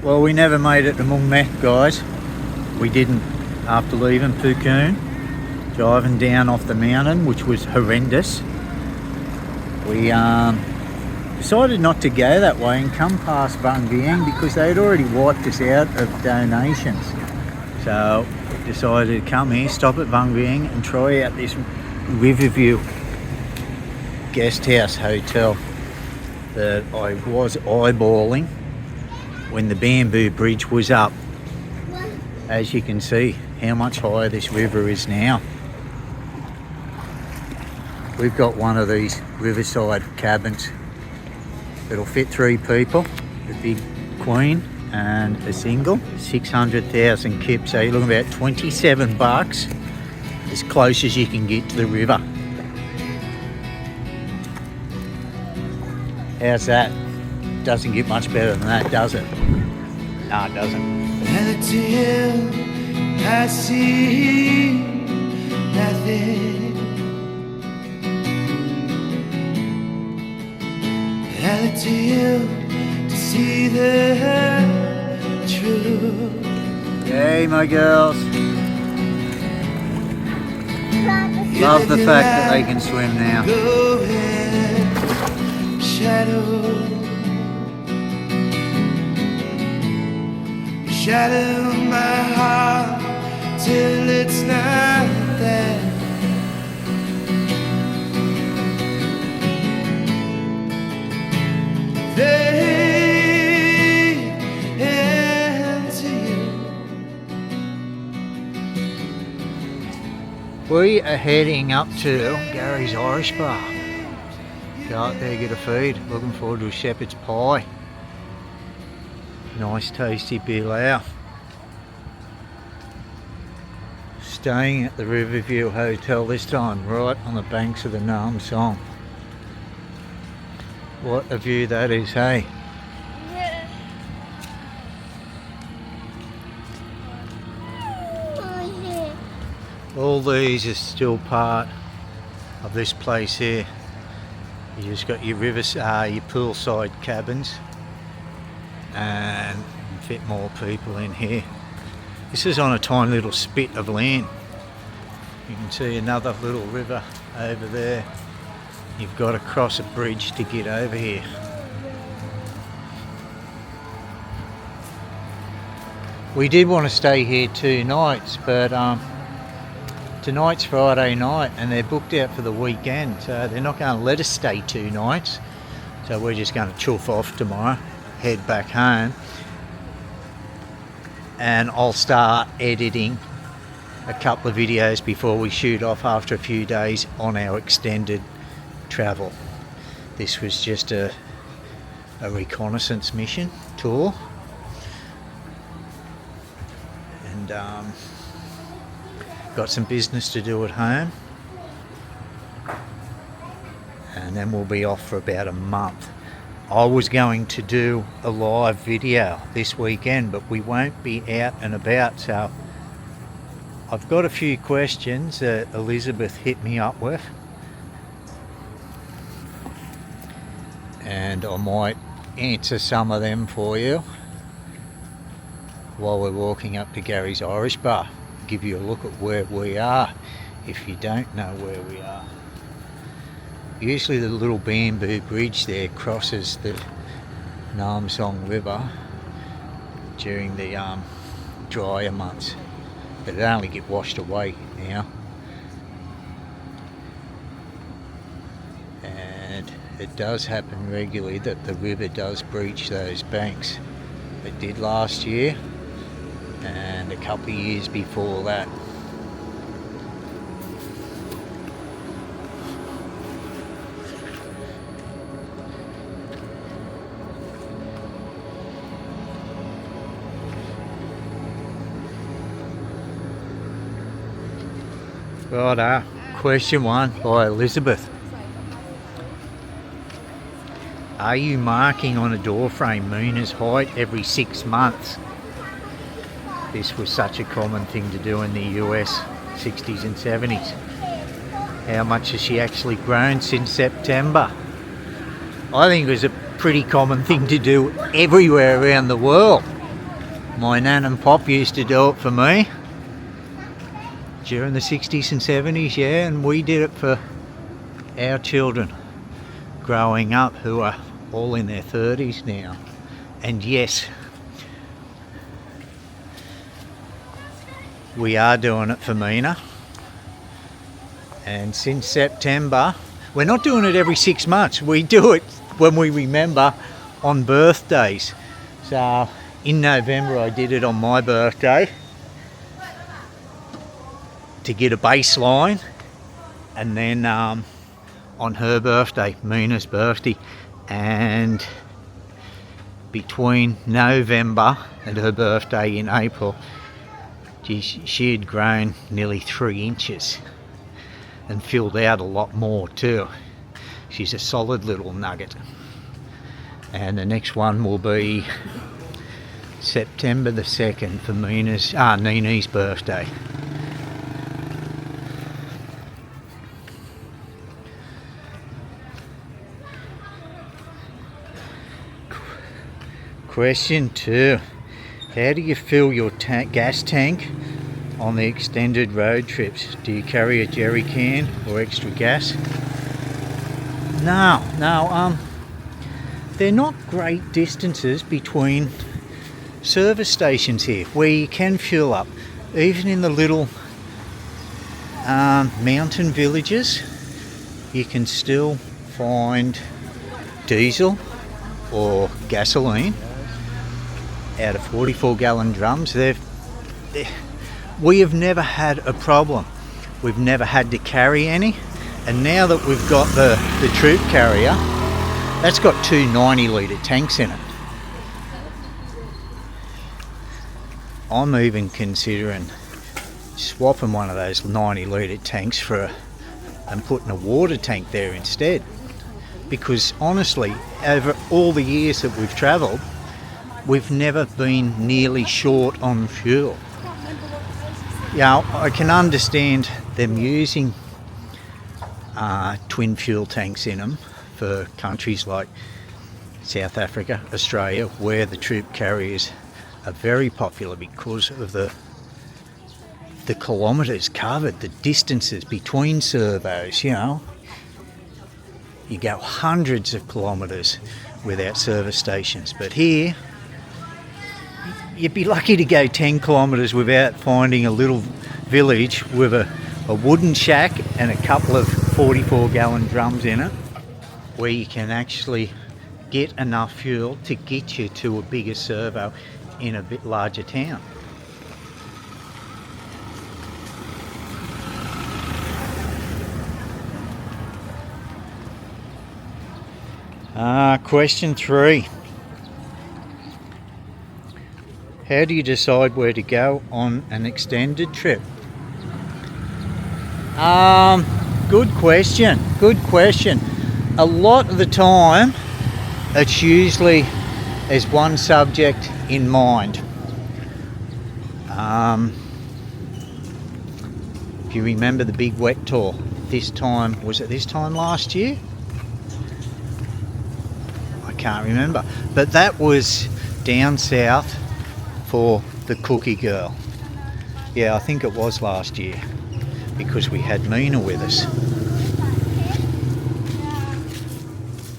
Well, we never made it to Mung Meth, guys. We didn't after leaving Phuket, driving down off the mountain, which was horrendous. We decided not to go that way and come past Vang Vieng because they'd already wiped us out of donations. So we decided to come here, stop at Vang Vieng and try out this Riverview guest house hotel that I was eyeballing when the bamboo bridge was up. As you can see how much higher this river is now. We've got one of these riverside cabins that'll fit 3 people, the big queen and a single. 600,000 kip, so you're looking about 27 bucks, as close as you can get to the river. How's that? Doesn't get much better than that, does it? No, it doesn't. And to him, I see nothing. And to you, to see the truth. Hey, my girls. Love the fact that they can swim now. Go ahead, shadow. Shadow my heart till it's not there. They answer you. We are heading up to Gary's Irish Bar. Go out there, get a feed. Looking forward to a shepherd's pie. Nice tasty beer Lao. Staying at the Riverview Hotel this time, right on the banks of the Nam Song. What a view that is, hey? Yeah. Oh, yeah. All these are still part of this place here. You just got your your poolside cabins. And fit more people in here. This is on a tiny little spit of land. You can see another little river over there. You've got to cross a bridge to get over here. We did want to stay here 2 nights, but tonight's Friday night and they're booked out for the weekend, so they're not going to let us stay 2 nights. So we're just going to chuff off tomorrow, head back home, and I'll start editing a couple of videos before we shoot off after a few days on our extended travel. This was just a reconnaissance mission tour, and got some business to do at home, and then we'll be off for about a month. I was going to do a live video this weekend, but we won't be out and about, so I've got a few questions that Elizabeth hit me up with, and I might answer some of them for you while we're walking up to Gary's Irish Bar. Give you a look at where we are if you don't know where we are. Usually the little bamboo bridge there crosses the Nam Song River during the drier months, but it only get washed away now. And it does happen regularly that the river does breach those banks. It did last year and a couple of years before that. Right, question 1 by Elizabeth. Are you marking on a door frame Moona's height every 6 months? This was such a common thing to do in the US 60s and 70s. How much has she actually grown since September? I think it was a pretty common thing to do everywhere around the world. My nan and pop used to do it for me during the 60s and 70s, yeah, and we did it for our children growing up, who are all in their 30s now. And yes, we are doing it for Mina. And since September, we're not doing it every 6 months. We do it when we remember on birthdays. So in November I did it on my birthday to get a baseline, and then on her birthday, Mina's birthday, and between November and her birthday in April, she had grown nearly 3 inches and filled out a lot more too. She's a solid little nugget. And the next one will be September the 2nd for Neenee's birthday. Question 2. How do you fill your gas tank on the extended road trips? Do you carry a jerry can or extra gas? No, they're not great distances between service stations here where you can fuel up. Even in the little mountain villages, you can still find diesel or gasoline out of 44-gallon drums. We have never had a problem. We've never had to carry any, and now that we've got the troop carrier, that's got 2 90-litre tanks in it. I'm even considering swapping one of those 90-litre tanks and putting a water tank there instead, because honestly, over all the years that we've travelled, we've never been nearly short on fuel. Yeah, I can understand them using twin fuel tanks in them for countries like South Africa, Australia, where the troop carriers are very popular because of the kilometres covered, the distances between servos. You know, you go hundreds of kilometres without service stations, but here you'd be lucky to go 10 kilometres without finding a little village with a wooden shack and a couple of 44-gallon drums in it, where you can actually get enough fuel to get you to a bigger servo in a bit larger town. Question 3. How do you decide where to go on an extended trip? Good question. A lot of the time, it's usually there's one subject in mind. If you remember the big wet tour, was it this time last year? I can't remember, but that was down south for the cookie girl. Yeah, I think it was last year, because we had Mina with us.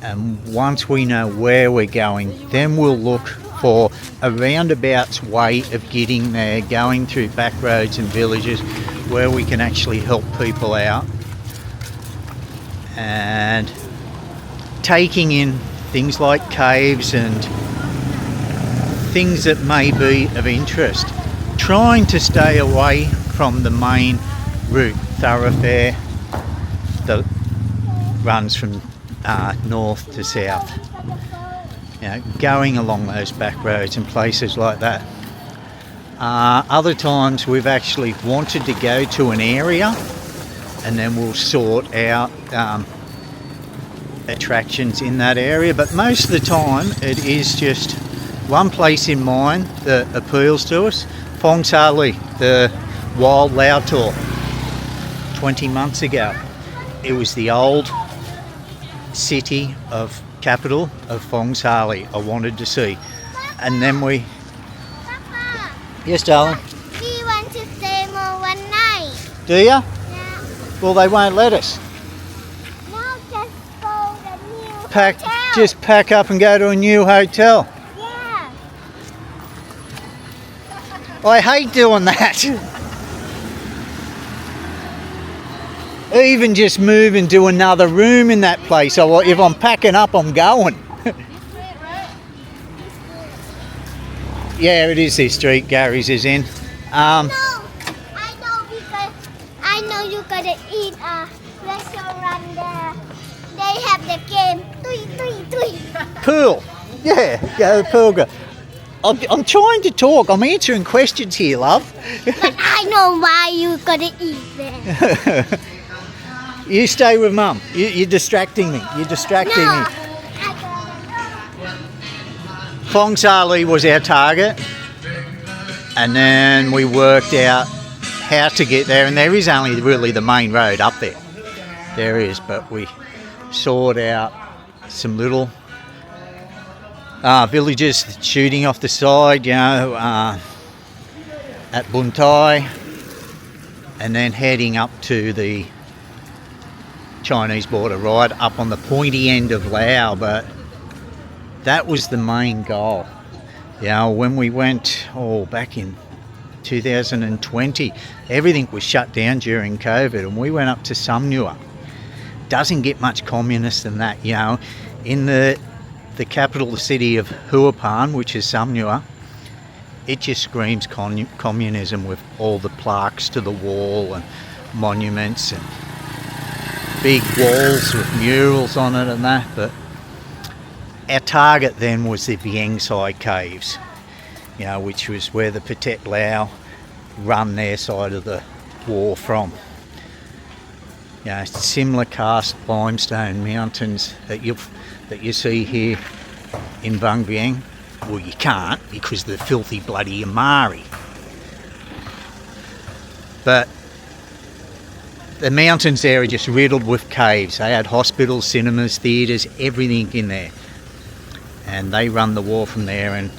And once we know where we're going, then we'll look for a roundabout's way of getting there, going through back roads and villages where we can actually help people out, and taking in things like caves and things that may be of interest, trying to stay away from the main route, thoroughfare that runs from north to south. You know, going along those back roads and places like that. Other times we've actually wanted to go to an area, and then we'll sort out attractions in that area, but most of the time it is just one place in mind that appeals to us. Phong Sa Ly, the wild Lao tour 20 months ago. It was the old city capital of Phong Sa Ly I wanted to see, and then we Yes, darling. We want to stay more one night. Do ya? Yeah. Well, they won't let us. No, just go the new Pack, hotel. just pack up and go to a new hotel. Yeah. I hate doing that. Even just moving to another room in that place. So if I'm packing up, I'm going. Yeah, it is this street Gary's is in. No, I know because I know you're gonna eat a restaurant there. They have the game. Tui. Pool. Yeah, go pool. Go. I'm trying to talk. I'm answering questions here, love. But I know why you're gonna eat there. You stay with Mum. You're distracting me. You're distracting No, me. I gotta Fong Sali was our target, and then we worked out how to get there, and there is only really the main road up there. There is, but we sought out some little villages shooting off the side, you know, at Buntai, and then heading up to the Chinese border, right up on the pointy end of Laos. But that was the main goal. You know, when we went back in 2020, everything was shut down during COVID, and we went up to Samnua. Doesn't get much communist than that, you know. In the capital, the city of Huapan, which is Samnua, it just screams communism with all the plaques to the wall and monuments and big walls with murals on it and that. But our target then was the Vientiane side caves, you know, which was where the Pathet Lao run their side of the war from. You know, similar cast limestone mountains that you see here in Vang Vieng. Well, you can't because they're filthy bloody Amari. But the mountains there are just riddled with caves. They had hospitals, cinemas, theatres, everything in there. And they run the war from there, and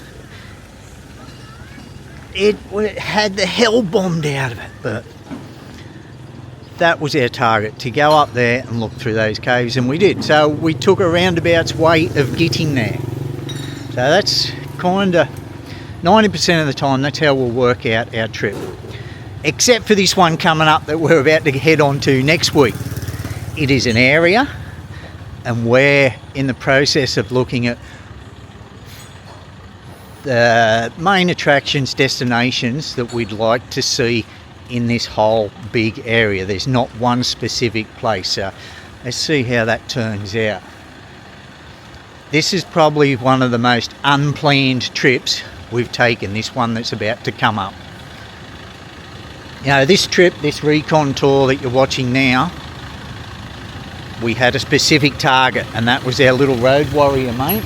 it had the hell bombed out of it. But that was our target, to go up there and look through those caves, and we did. So we took a roundabout's way of getting there. So that's kind of 90% of the time, that's how we'll work out our trip. Except for this one coming up that we're about to head on to next week. It is an area, and we're in the process of looking at the main attractions, destinations that we'd like to see in this whole big area. There's not one specific place, so let's see how that turns out. This is probably one of the most unplanned trips we've taken, this one that's about to come up. You know, this trip, this Recon tour that you're watching now, we had a specific target, and that was our little road warrior mate.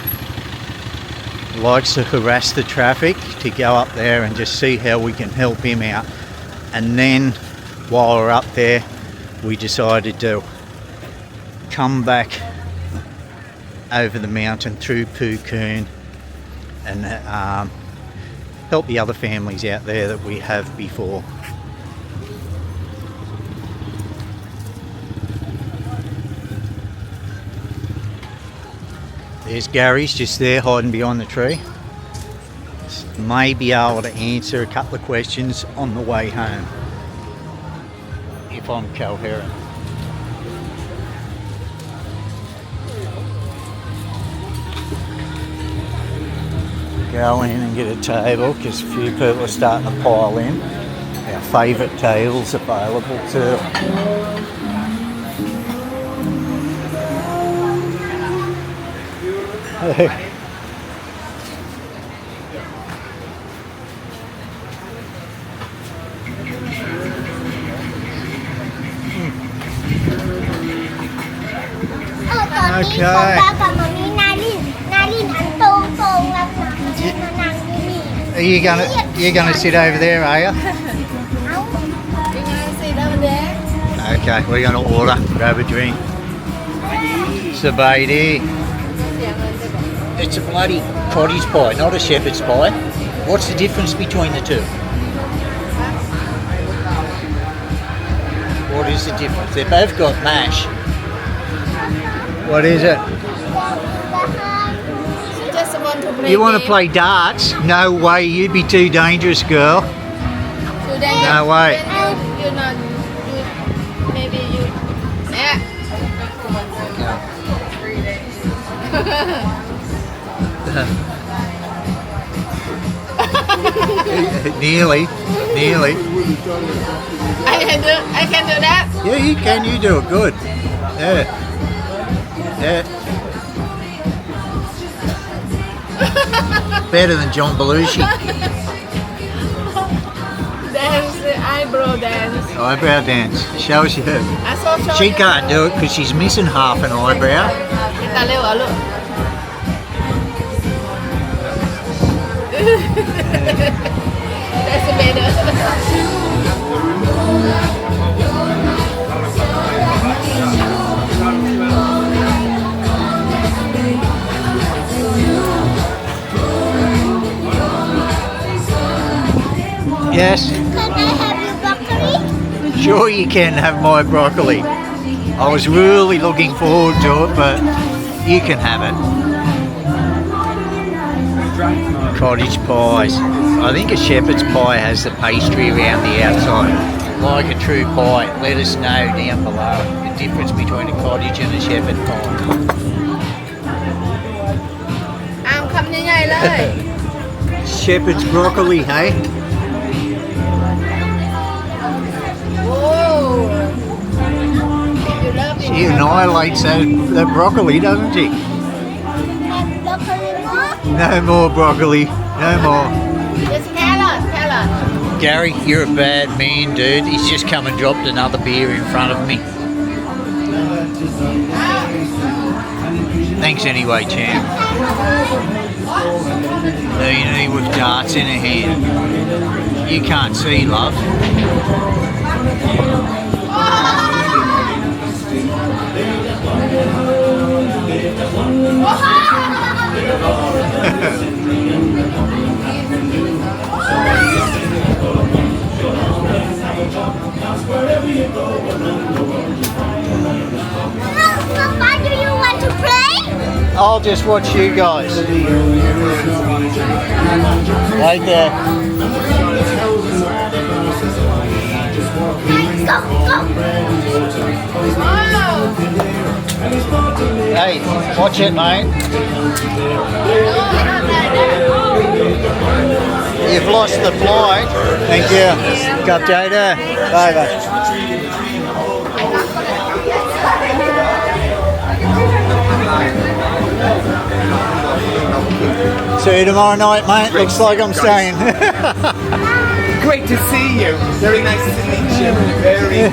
He likes to harass the traffic, to go up there and just see how we can help him out. And then while we're up there, we decided to come back over the mountain through Phuket and help the other families out there that we have before. There's Gary's just there hiding behind the tree. May be able to answer a couple of questions on the way home, if I'm coherent. Go in and get a table because a few people are starting to pile in. Our favourite tables available too. Okay. Are you gonna sit over there, are you? Okay, we're gonna order, grab a drink. Sabaidi. It's a bloody cottage pie, not a shepherd's pie. What's the difference between the two? What is the difference? They've both got mash. What is it? She just want to play. You want to game. play darts? No way, you'd be too dangerous, girl. So then No way. then you not you maybe you yeah. 3 days. Nearly. I can do that. Yeah, you can. You do it good. Yeah. Better than John Belushi. Dance, eyebrow dance. Eyebrow dance. Show us your head. I saw She can't do it because she's missing half an eyebrow. ตาเร็วเหรอลูก That's better. Yes, Can I have your broccoli? sure you can have my broccoli. I was really looking forward to it, but you can have it. Cottage pies. I think a shepherd's pie has the pastry around the outside. Like a true pie. Let us know down below the difference between a cottage and a shepherd pie. อามคำใหญ่ๆเลย Shepherd's broccoli, hey? โอ้ You love it. She annihilates that broccoli, doesn't she? And broccoli more? No more broccoli. No more. Just carrot. Gary, you're a bad man, dude. He's just come and dropped another beer in front of me. Thanks anyway, champ. Neenee with darts in her hand. You can't see, love. Papa, do you want to play? I'll just watch you guys. Right there. Go, go. Hey, watch it, mate. You've lost the flight. Thank you. Cup data. Bye bye. See you tomorrow night, mate. Looks like I'm staying. Great to see you. Very nice to meet you. Very,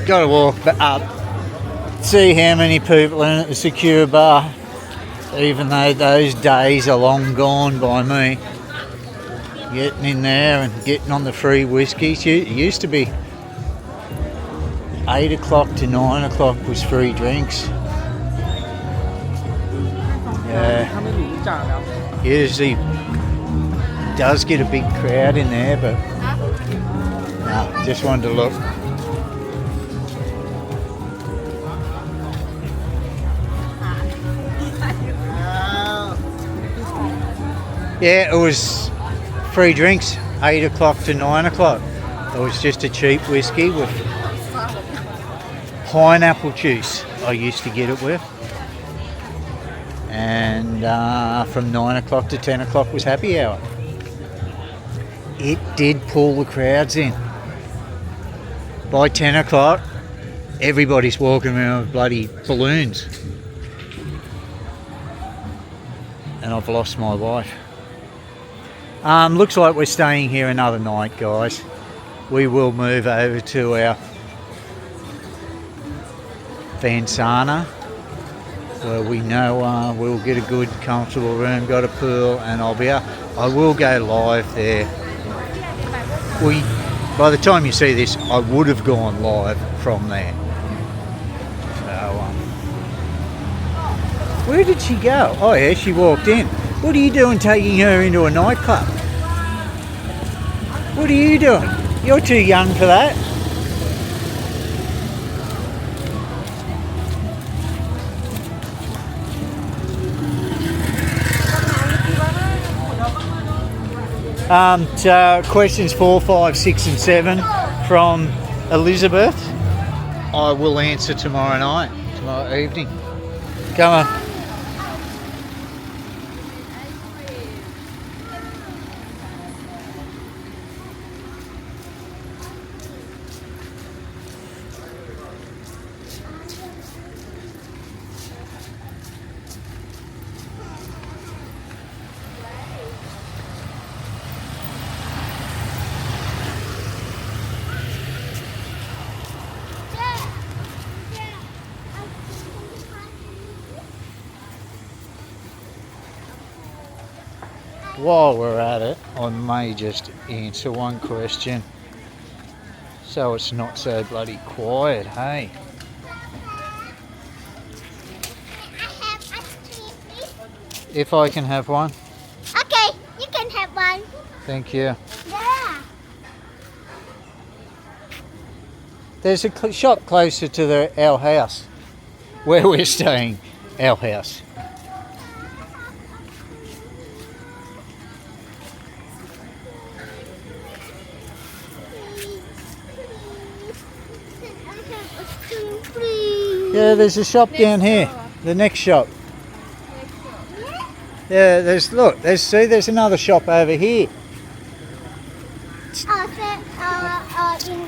Got to walk up, see how many people in at the secure bar, even though those days are long gone by me. Getting in there and getting on the free whiskies. It used to be 8 o'clock to 9 o'clock was free drinks. Yeah, usually does get a big crowd in there, but no, just wanted to look. Yeah, it was free drinks, 8 o'clock to 9 o'clock. It was just a cheap whiskey with pineapple juice, I used to get it with. And from 9 o'clock to 10 o'clock was happy hour. It did pull the crowds in. By 10 o'clock, everybody's walking around with bloody balloons. And I've lost my wife. Looks like we're staying here another night, guys. We will move over to our Vientiane, where we know we'll get a good, comfortable room, got a pool, and I will go live there. By the time you see this, I would have gone live from there. So, where did she go? Oh yeah, she walked in. What are you doing taking her into a nightclub? What are you doing? You're too young for that. So questions 4, 5, 6 and 7 from Elizabeth I will answer tomorrow evening. Come on. While we're at it, I may just answer one question so it's not so bloody quiet, hey? I have ice cream, please. If I can have one, Okay, you can have one. thank you. Yeah. There's a shop closer to our house, where we're staying, our house. Yeah, there's a shop down here. The next shop. Yeah, there's another shop over here.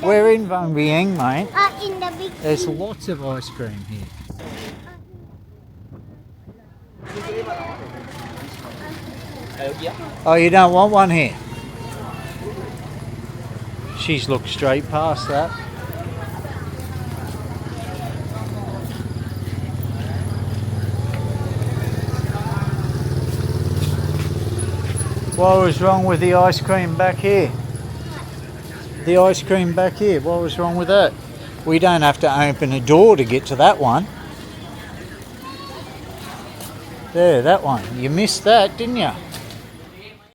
We're in Vang Vieng, mate. In the big There's lots of ice cream here. Oh, you don't want one here? She's looked straight past that. What was wrong with the ice cream back here? The ice cream back here, what was wrong with that? We don't have to open a door to get to that one. There, that one. You missed that, didn't you?